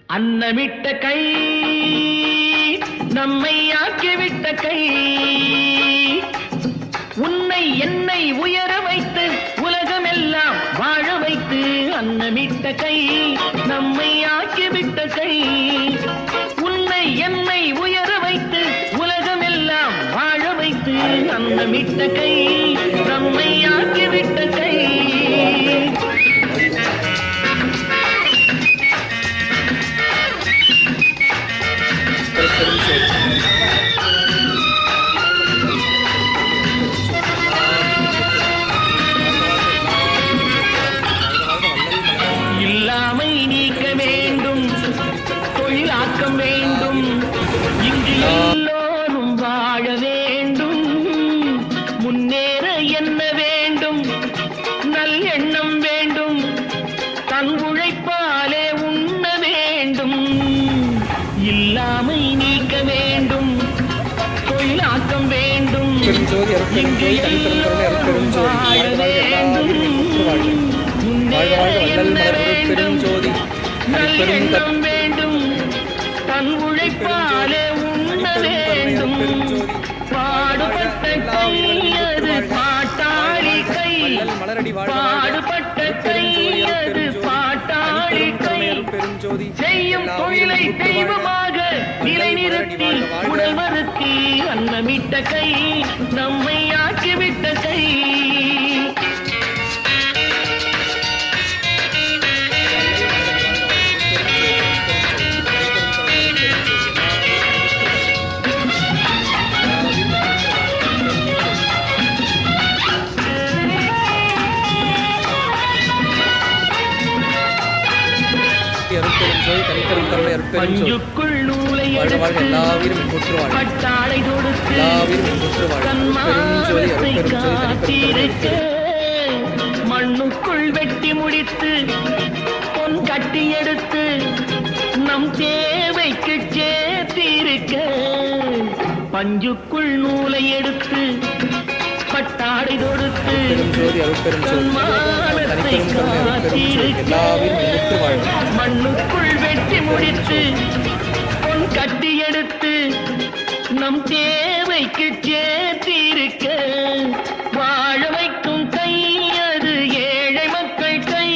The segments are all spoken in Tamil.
அன்னமிட்ட கை நம்மை ஆக்கிவிட்ட கை உன்னை என்னை உயர வைத்து உலகமெல்லாம் வாழ வைத்து அன்னமிட்ட கை நம்மை ஆக்கிவிட்ட கை உன்னை என்னை உயர வைத்து உலகமெல்லாம் வாழ வைத்து அன்னமிட்ட கை நம்மை ஆக்கிவிட்ட கை இல்லாமை நீக்க வேண்டும் தொழிலாக்கம் வேண்டும் இங்கு எல்லோரும் வாழ வேண்டும் முன்னேற என்ன வேண்டும் நல் எண்ணம் வேண்டும் தன் உழைப்பாலே உண்ண வேண்டும் இல்லாமை நீக்க வேண்டும் தொழிலாக்கம் வேண்டும் இங்கு எல்லோரும் வாழ வேண்டும் நல்லெண்ணம் வேண்டும் தன் உழைப்பாலே உண்ண வேண்டும் பாடுபட்ட கை அது பாட்டாளி கை பாடுபட்ட கை அது பாட்டாளி கை செய்யும் தொழிலை தெய்வமாக நிலைநிறுத்தி உடல் மறுத்தி அன்னமிட்ட கை நம்மை ஆக்கிவிட்ட கை பஞ்சுக்குள் நூலை எடுத்து பட்டாளை தொடுத்து தன்மானத்தை காத்திருக்க மண்ணுக்குள் வெட்டி முடித்து பொன் கட்டி எடுத்து நம் தேவைக்கு சேர்த்திருக்க பஞ்சுக்குள் நூலை எடுத்து பட்டாடை தொடுத்து தன்மானத்தை காத்திருக்க மண்ணுக்குள் வெட்டி முடித்து பொன் கட்டி எடுத்து நம் தேவைக்கு சேர்த்திருக்க வாழ வைக்கும் கை அது ஏழை மக்கள் கை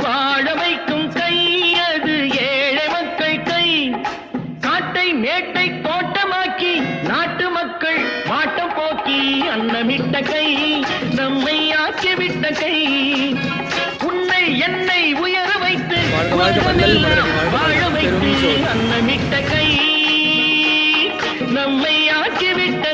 வாழ வைக்கும் கை அது ஏழை மக்கள் கை காட்டை மேட்டை தோட்டமாக்கி நாட்டு மக்கள் வாட்டம் போக்கி அன்னமிட்ட கை நம்மை ஆக்கிவிட்ட கை உன்னை என்னை உயர வைத்து வாழ வைத்து அன்னமிட்ட கை நம்மை ஆக்கிவிட்ட